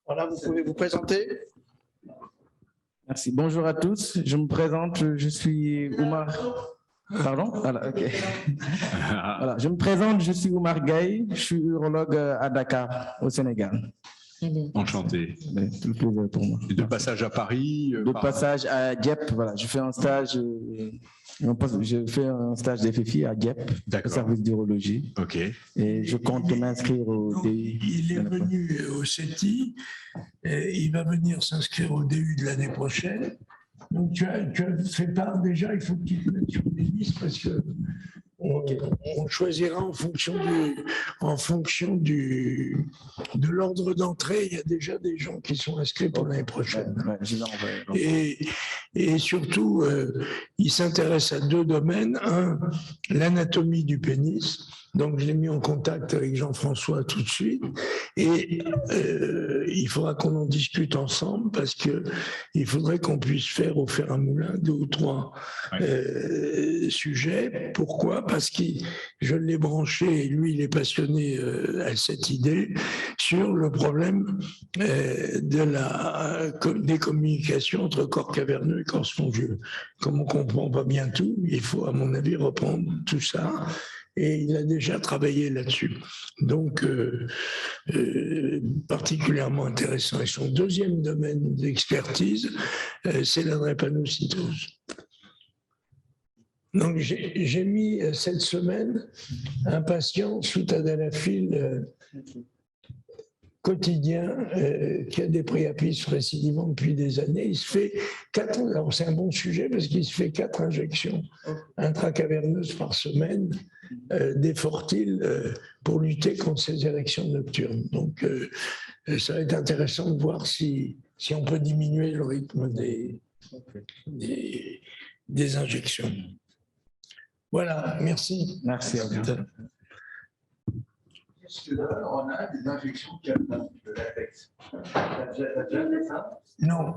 Voilà, vous pouvez vous présenter. Merci. Bonjour à tous. Je me présente, je suis Oumar. Pardon? Voilà, ok. Voilà, je me présente, je suis Oumar Gaye, je suis urologue à Dakar, au Sénégal. Enchanté. Tout le plaisir pour moi. Et de passage à Paris De passage à Dieppe, voilà. Je fais un stage, de FFI à Dieppe, au service d'urologie. Ok. Et je compte m'inscrire au DU. Il est venu au CETI, et il va venir s'inscrire au DU de l'année prochaine. Donc tu as fait part déjà, il faut que tu te mettes sur des listes parce que on choisira en fonction de l'ordre d'entrée. Il y a déjà des gens qui sont inscrits pour l'année prochaine. Et surtout, il s'intéresse à deux domaines. Un, l'anatomie du pénis. Donc, je l'ai mis en contact avec Jean-François tout de suite. Et il faudra qu'on en discute ensemble parce qu'il faudrait qu'on puisse faire au fer à moulin 2 ou 3 sujets. Pourquoi? Parce que je l'ai branché et lui, il est passionné à cette idée sur le problème des communications entre corps caverneux et corps spongieux. Comme on ne comprend pas bien tout, il faut, à mon avis, reprendre tout ça. Et il a déjà travaillé là-dessus. Donc, particulièrement intéressant. Et son deuxième domaine d'expertise, c'est la drépanocytose. Donc, j'ai mis cette semaine un patient sous tadalafil quotidien qui a des priapismes récidivants depuis des années. Il se fait 4, alors c'est un bon sujet parce qu'il se fait 4 injections intracaverneuses par semaine des fortiles pour lutter contre ces érections nocturnes. Donc, ça va être intéressant de voir si on peut diminuer le rythme des injections. Voilà, merci. Merci à vous. Est-ce que là, on a des injections de latex? T'as déjà fait ça? Non.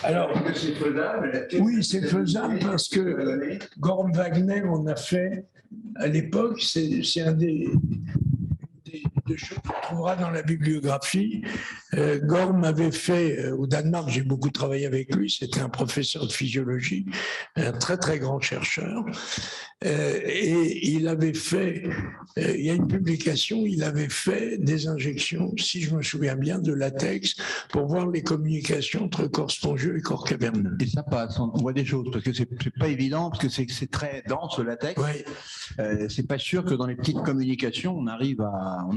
Alors, est-ce que c'est faisable? Oui, c'est faisable parce que Gorm Wagner, on a fait à l'époque, c'est un des choses qu'on trouvera dans la bibliographie. Gorm avait fait au Danemark, j'ai beaucoup travaillé avec lui, c'était un professeur de physiologie, un très très grand chercheur. Et il avait fait, il y a une publication, il avait fait des injections, si je me souviens bien, de latex pour voir les communications entre corps spongieux et corps caverneux. Et ça passe, on voit des choses, parce que c'est pas évident, parce que c'est très dense le latex. Oui. C'est pas sûr que dans les petites communications, on arrive à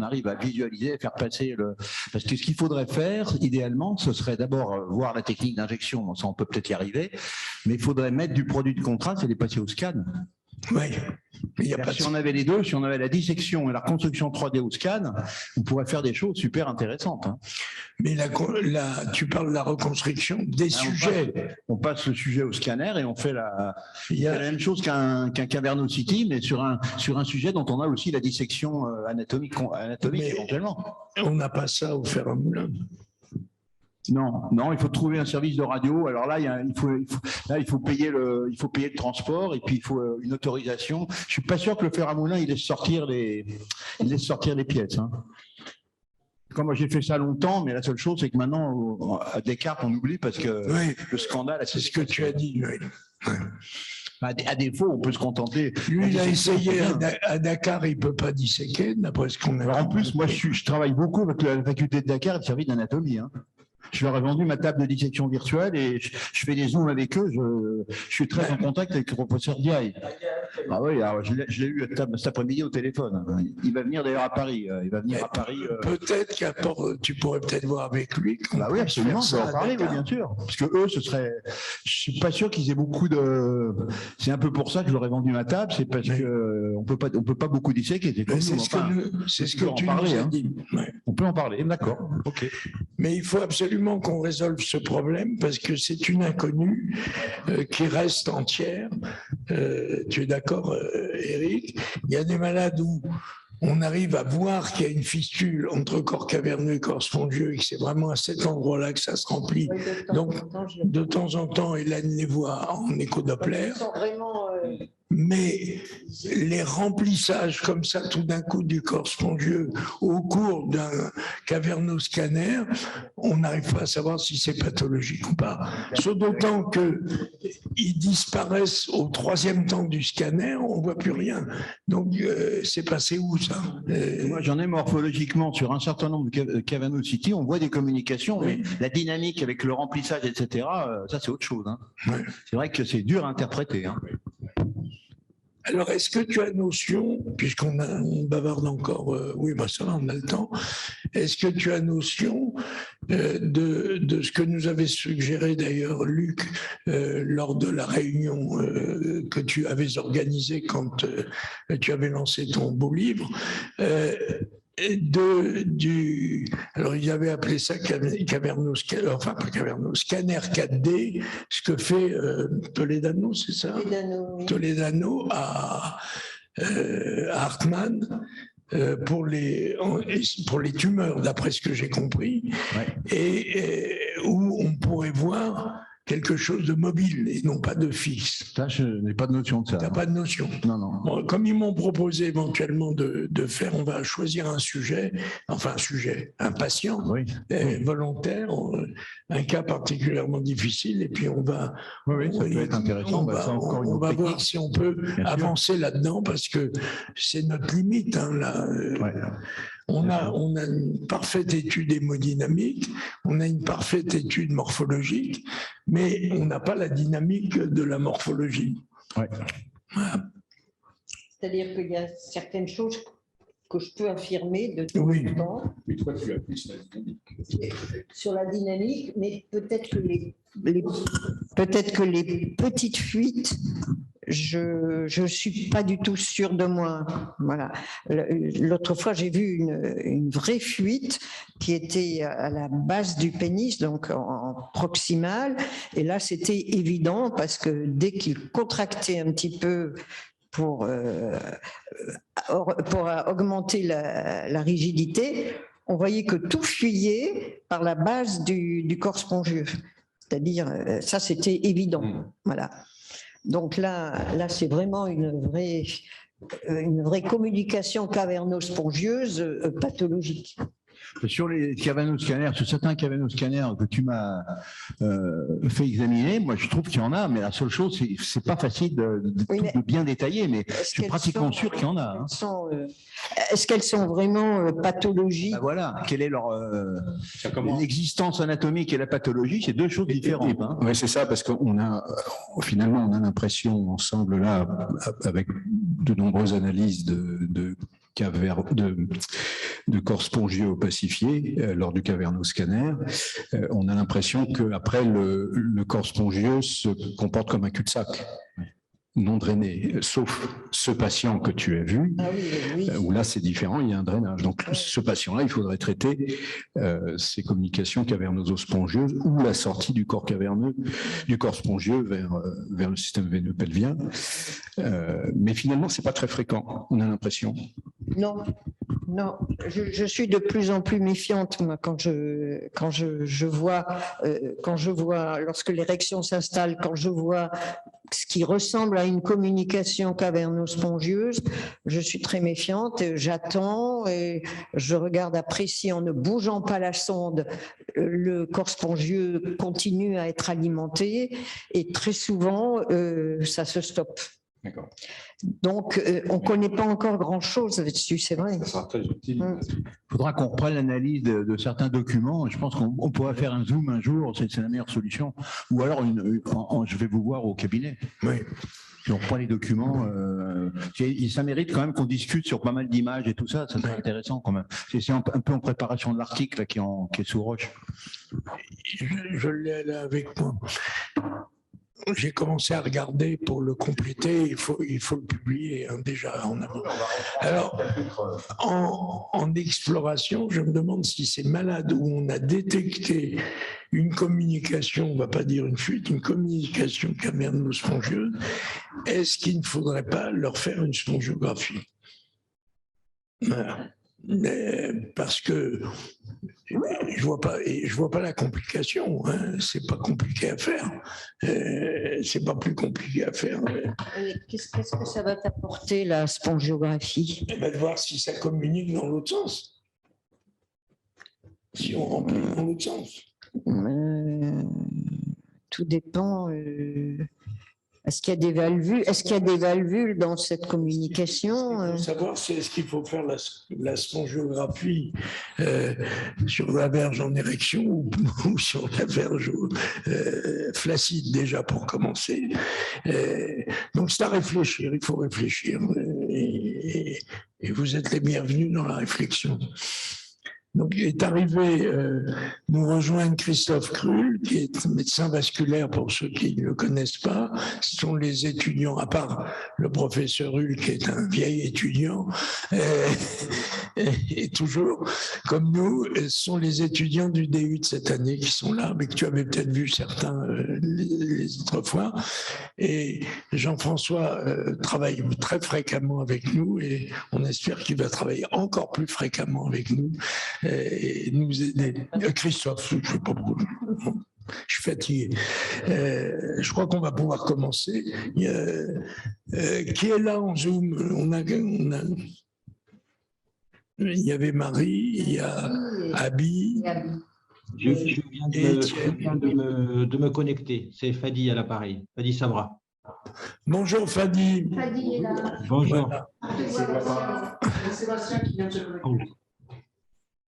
visualiser, à faire passer le. Parce que ce qu'il faudrait faire, idéalement, ce serait d'abord voir la technique d'injection, ça on peut peut-être y arriver, mais il faudrait mettre du produit de contraste et les passer au scan. Oui. Si on avait les deux, si on avait la dissection et la reconstruction 3D au scan, on pourrait faire des choses super intéressantes. Hein. Mais tu parles de la reconstruction des sujets. On passe le sujet au scanner et on fait la même chose qu'un cavernocyte, mais sur un sujet dont on a aussi la dissection anatomique éventuellement. On n'a pas ça au fer à moulin. Non, il faut trouver un service de radio. Alors là, il faut payer le transport et puis il faut une autorisation. Je suis pas sûr que le fer à moulin il laisse sortir les pièces. Hein. Comme moi j'ai fait ça longtemps, mais la seule chose c'est que maintenant à Descartes on oublie parce que le scandale. C'est ce que tu as dit. Oui. À défaut, on peut se contenter. Lui, il a essayé à Dakar, il ne peut pas disséquer, d'après ce qu'on a. En plus, moi, je travaille beaucoup avec la faculté de Dakar et le service d'anatomie. Hein. Je leur ai vendu ma table de dissection virtuelle et je fais des zooms avec eux. Je suis très en contact avec le professeur Diaye. Ah oui, alors je l'ai eu cet après-midi au téléphone. Il va venir d'ailleurs à Paris. Peut-être tu pourrais peut-être voir avec lui. Bah oui, absolument, on peut en parler, oui, bien sûr. Parce que eux, je suis pas sûr qu'ils aient beaucoup de. C'est un peu pour ça que je leur ai vendu ma table, c'est parce que on peut pas beaucoup disséquer. C'est ce que tu nous as dit. On peut en parler, d'accord. Ok. Mais il faut absolument qu'on résolve ce problème parce que c'est une inconnue qui reste entière. Tu es d'accord, Eric? Il y a des malades où on arrive à voir qu'il y a une fistule entre corps caverneux et corps spongieux et que c'est vraiment à cet endroit-là que ça se remplit. Oui, Donc, de temps en temps, Hélène les voit en écho-doppler. Ils sont vraiment, Mais les remplissages comme ça tout d'un coup du corps spongieux au cours d'un cavernoscanner, on n'arrive pas à savoir si c'est pathologique ou pas. Sauf d'autant qu'ils disparaissent au 3e temps du scanner, on ne voit plus rien. Donc c'est passé où ça Moi, j'en ai morphologiquement sur un certain nombre de cavernocytes, on voit des communications, mais la dynamique avec le remplissage, etc., ça c'est autre chose. Hein. Ouais. C'est vrai que c'est dur à interpréter. Hein. Alors, est-ce que tu as notion, puisqu'on bavarde encore, oui, bah ça va, on a le temps, est-ce que tu as notion de ce que nous avait suggéré d'ailleurs Luc lors de la réunion que tu avais organisée quand tu avais lancé ton beau livre alors il avait appelé ça scanner 4D, ce que fait Toledano, c'est ça? Toledano à Hartmann pour les tumeurs, d'après ce que j'ai compris, et où on pourrait voir quelque chose de mobile et non pas de fixe. Ça, je n'ai pas de notion de ça. Tu n'as pas de notion. Non, non. Bon, comme ils m'ont proposé éventuellement de faire, on va choisir un sujet, un patient volontaire, un cas particulièrement difficile, et puis on va... Oui, ça peut être intéressant. On va voir si on peut avancer là-dedans, parce que c'est notre limite. Hein, là. On a une parfaite étude hémodynamique, on a une parfaite étude morphologique, mais on n'a pas la dynamique de la morphologie. Ouais. Voilà. c'est-à-dire qu'il y a certaines choses que je peux affirmer de temps en temps. Mais toi, tu as plus la dynamique. Sur la dynamique, mais peut-être que les petites fuites, je suis pas du tout sûre de moi. Voilà. L'autre fois, j'ai vu une vraie fuite qui était à la base du pénis, donc en proximal. Et là, c'était évident parce que dès qu'il contractait un petit peu pour augmenter la rigidité, on voyait que tout fuyait par la base du corps spongieux. C'est-à-dire, ça, c'était évident. Voilà. Donc là c'est vraiment une vraie communication caverno-spongieuse pathologique. Sur les cavernoscanners, sur certains cavernoscanners que tu m'as fait examiner, moi je trouve qu'il y en a, mais la seule chose, c'est pas facile de bien détailler, mais je suis pratiquement sûr qu'il y en a. Hein. Est-ce qu'elles sont vraiment pathologiques? Ben voilà, quelle est leur l'existence anatomique et la pathologie, c'est deux choses différentes. Hein. Oui, c'est ça, parce qu'on a finalement on a l'impression ensemble là, avec de nombreuses analyses de corps spongieux opacifiés lors du cavernoscanner, on a l'impression qu'après le corps spongieux se comporte comme un cul-de-sac. Non drainé, sauf ce patient que tu as vu, où là c'est différent, il y a un drainage. Donc ce patient-là, il faudrait traiter ces communications cavernoso-spongieuses ou la sortie du corps caverneux, du corps spongieux vers le système veineux pelvien. Mais finalement, c'est pas très fréquent, on a l'impression. Non, je suis de plus en plus méfiante moi, quand je vois, lorsque l'érection s'installe, quand je vois ce qui ressemble à une communication caverno-spongieuse, je suis très méfiante, j'attends et je regarde après si en ne bougeant pas la sonde, le corps spongieux continue à être alimenté et très souvent, ça se stoppe. D'accord. Donc, on ne connaît pas encore grand-chose là-dessus, c'est vrai. Ça sera très utile. Il faudra qu'on reprenne l'analyse de certains documents. Je pense qu'on pourra faire un zoom un jour, c'est la meilleure solution. Ou alors, je vais vous voir au cabinet. Oui. Si on reprend les documents, ça mérite quand même qu'on discute sur pas mal d'images et tout ça. Ça serait intéressant quand même. C'est un peu en préparation de l'article qui est sous roche. Je l'ai là avec moi. J'ai commencé à regarder pour le compléter, il faut le publier hein, déjà en avant. Alors, en exploration, je me demande si ces malades où on a détecté une communication, on ne va pas dire une fuite, une communication caverno-spongieuse, est-ce qu'il ne faudrait pas leur faire une spongiographie? Voilà. Parce que je vois pas la complication. Hein. C'est pas compliqué à faire. C'est pas plus compliqué à faire. Qu'est-ce que ça va t'apporter, la spongiographie? De voir si ça communique dans l'autre sens. Si on remplit dans l'autre sens. Tout dépend. Est-ce qu'il y a des valvules? Est-ce qu'il y a des valvules dans cette communication? Il faut savoir si est-ce qu'il faut faire la spongiographie sur la verge en érection ou sur la verge flaccide déjà pour commencer. Donc c'est à réfléchir, il faut réfléchir et vous êtes les bienvenus dans la réflexion. Donc, il est arrivé nous rejoindre Christophe Krull, qui est médecin vasculaire pour ceux qui ne le connaissent pas. Ce sont les étudiants, à part le professeur Hull, qui est un vieil étudiant, et toujours comme nous, ce sont les étudiants du DU de cette année qui sont là, mais que tu avais peut-être vu certains les autres fois. Et Jean-François travaille très fréquemment avec nous et on espère qu'il va travailler encore plus fréquemment avec nous. Et nous aider. Christophe, je ne sais pas pourquoi. Je suis fatigué. Je crois qu'on va pouvoir commencer. Qui est là en Zoom? Il y avait Marie, il y a Abby. Je viens de me connecter. C'est Fadi à l'appareil. Fadi Sabra. Bonjour Fadi. Fadi est là. Bonjour. Voilà. Sébastien qui vient de se connecter.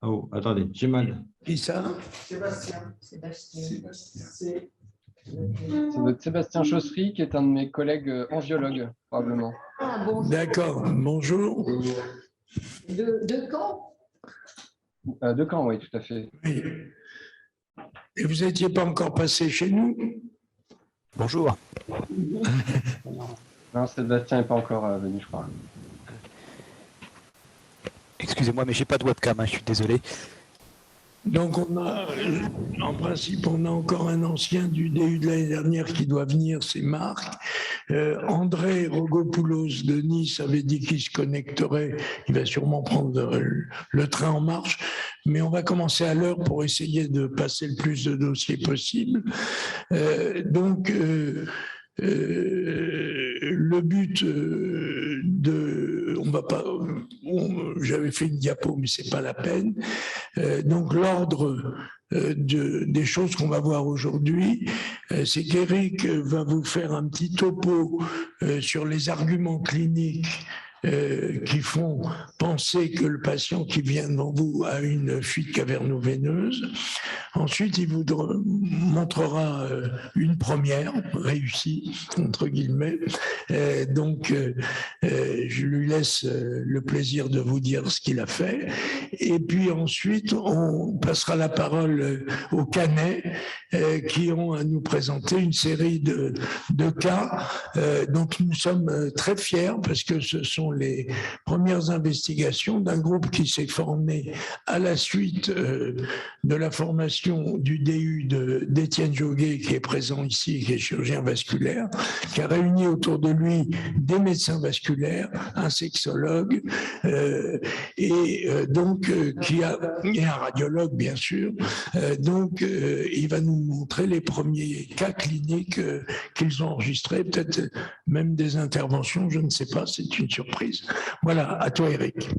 Oh, attendez, j'ai mal. Qui ça? Sébastien. C'est votre Sébastien Chaussery, qui est un de mes collègues angiologues, probablement. Ah, bon. D'accord, bonjour. De Caen? De Caen, oui, tout à fait. Oui. Et vous n'étiez pas encore passé chez nous? Bonjour. Non, Sébastien n'est pas encore venu, je crois. Excusez-moi, mais j'ai pas de webcam, hein, je suis désolé. Donc en principe, on a encore un ancien du DU de l'année dernière qui doit venir, c'est Marc. André Rogopoulos de Nice avait dit qu'il se connecterait. Il va sûrement prendre le train en marche. Mais on va commencer à l'heure pour essayer de passer le plus de dossiers possible. Le but on va pas, j'avais fait une diapo, mais c'est pas la peine. Donc l'ordre des choses qu'on va voir aujourd'hui, c'est qu'Éric va vous faire un petit topo sur les arguments cliniques qui font penser que le patient qui vient devant vous a une fuite caverno-veineuse. Ensuite, il vous montrera une première réussie, entre guillemets. Je lui laisse le plaisir de vous dire ce qu'il a fait. Et puis ensuite, on passera la parole aux Canets qui ont à nous présenter une série de cas dont nous sommes très fiers parce que ce sont les premières investigations d'un groupe qui s'est formé à la suite de la formation du DU d'Étienne Joguet, qui est présent ici, qui est chirurgien vasculaire, qui a réuni autour de lui des médecins vasculaires, un sexologue, et un radiologue, bien sûr. Il va nous montrer les premiers cas cliniques qu'ils ont enregistrés, peut-être même des interventions, je ne sais pas, c'est une surprise. Voilà, à toi Éric.